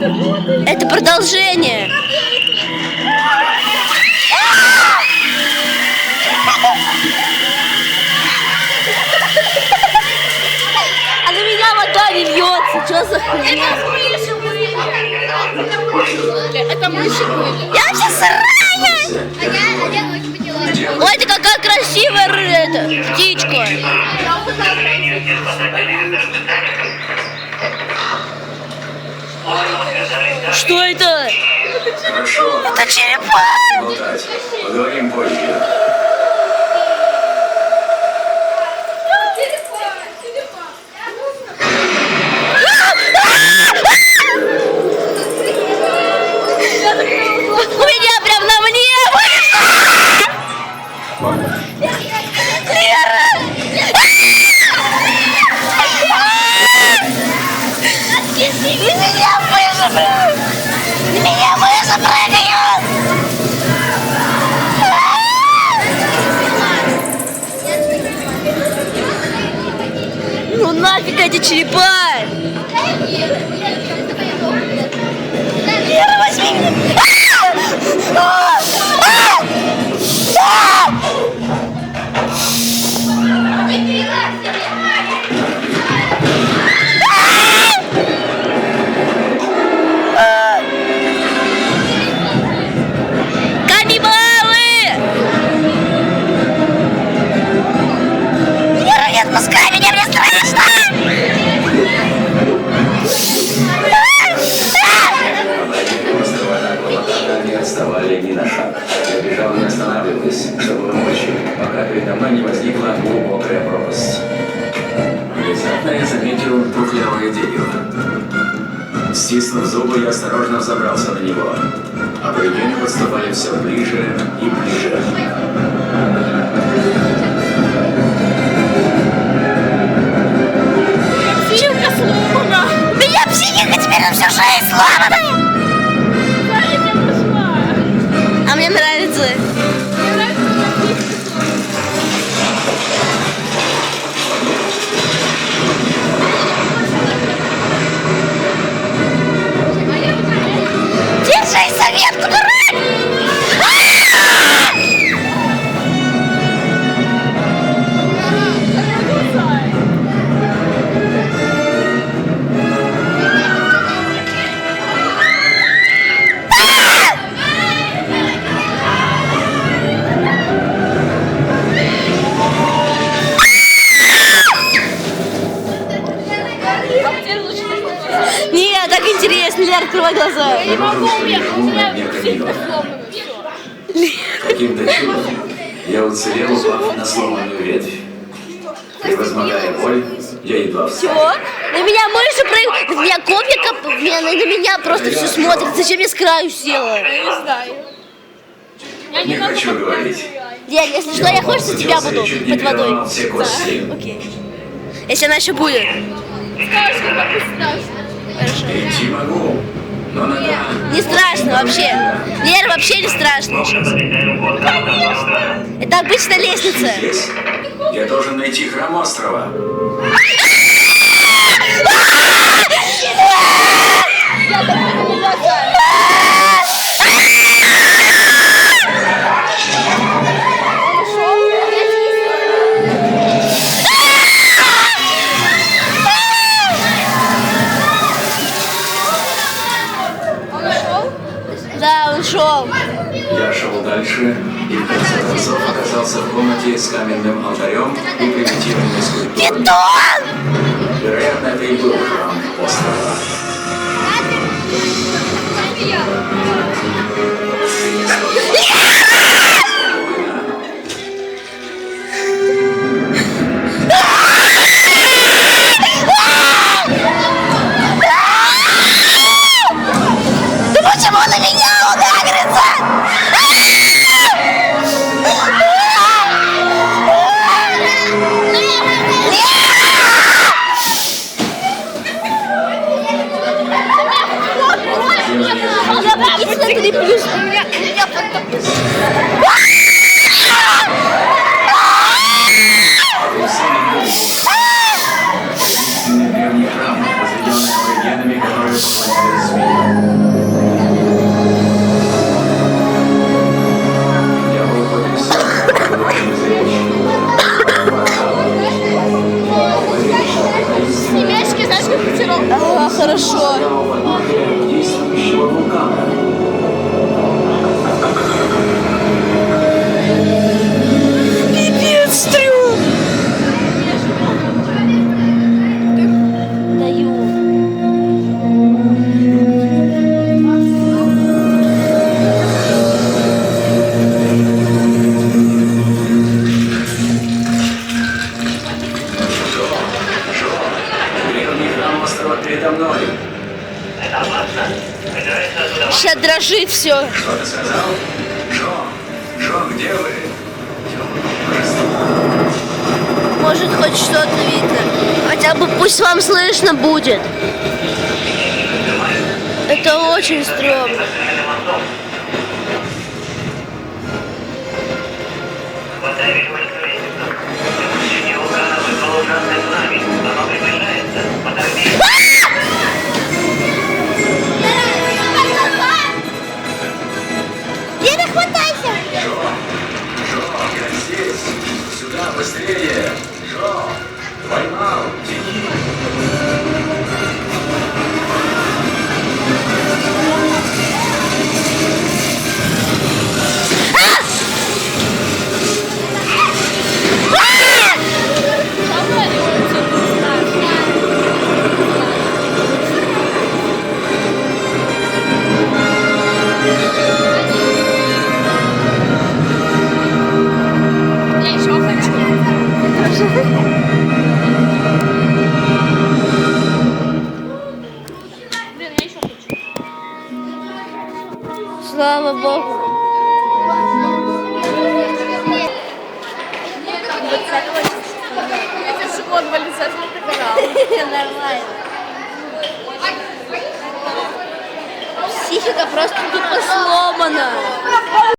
Это продолжение. А на меня вода не льется. Что за хуйня? Это мыши были. Я вообще сраная! Ой, ты какая красивая эта птичка. Что это? Хорошо. Это черепа! Болтать. Поговорим позже. У меня прям на мне! Меня мыши прыгают! Ну нафиг эти черепа! Лера, возьми меня! Отпускай меня, мне страшно! Не отставали ни на шаг. Я бежал, не останавливаясь, чтобы помочь, пока передо мной не возникла глубокая пропасть. Внезапно я заметил трухлявое дерево. Стиснув зубы, я осторожно взобрался на него. Аборигены подступали все ближе и ближе. Психика сломана. У меня психика теперь на всю жизнь сломана! А мне нравится. Держи советку, дурак! Нет, так интересно, Лера, открывай глаза. Я не могу, у меня психика сломана. Каким-то чудом я уцелел, упав на сломанную ветвь. Превозмогая боль, я едва встал. Чего? На меня мыши прыгают, на меня копья, на меня просто все смотрят. Зачем я с краю села? Я не знаю. Я Не могу хочу говорить. Дядь, если что, я хочешь, за тебя буду чуть не под водой. переломал все кости. Окей. Если она еще будет. Страшно, как и страшно. Хорошо. Идти могу, но нога... Не страшно вообще. Лера, вообще не страшно сейчас. Это обычная лестница. Здесь я должен найти храм острова. Да, он шел. Я шел дальше и в конце концов оказался в комнате с каменным алтарем и примитивными скульптурами. Питон! Вероятно, это и был храм острова. Да почему на меня ударится? Она прикинь, 3 плюс. У меня Единственный древний храм, возведенный аборигенами, который Моя змея. Я был потрясен, очень зрелищем. Семечки, знаешь, как ветерок. А, хорошо. Действующего вулкана. Пипец, трюк. Даю. Древний храм острова передо мной. Сейчас дрожит все. Что ты сказал? Джо, где вы? Может, хоть что-то видно. Хотя бы пусть вам слышно будет. Это очень стрёмно. Деда, хватайся! Джо, я здесь. Сюда, быстрее. Джо, поймал, тяни. Я еще хочу. Блин, я еще хочу. Слава Богу. Это живот болит, сейчас не канал. Нормально. Психика просто тупо сломана.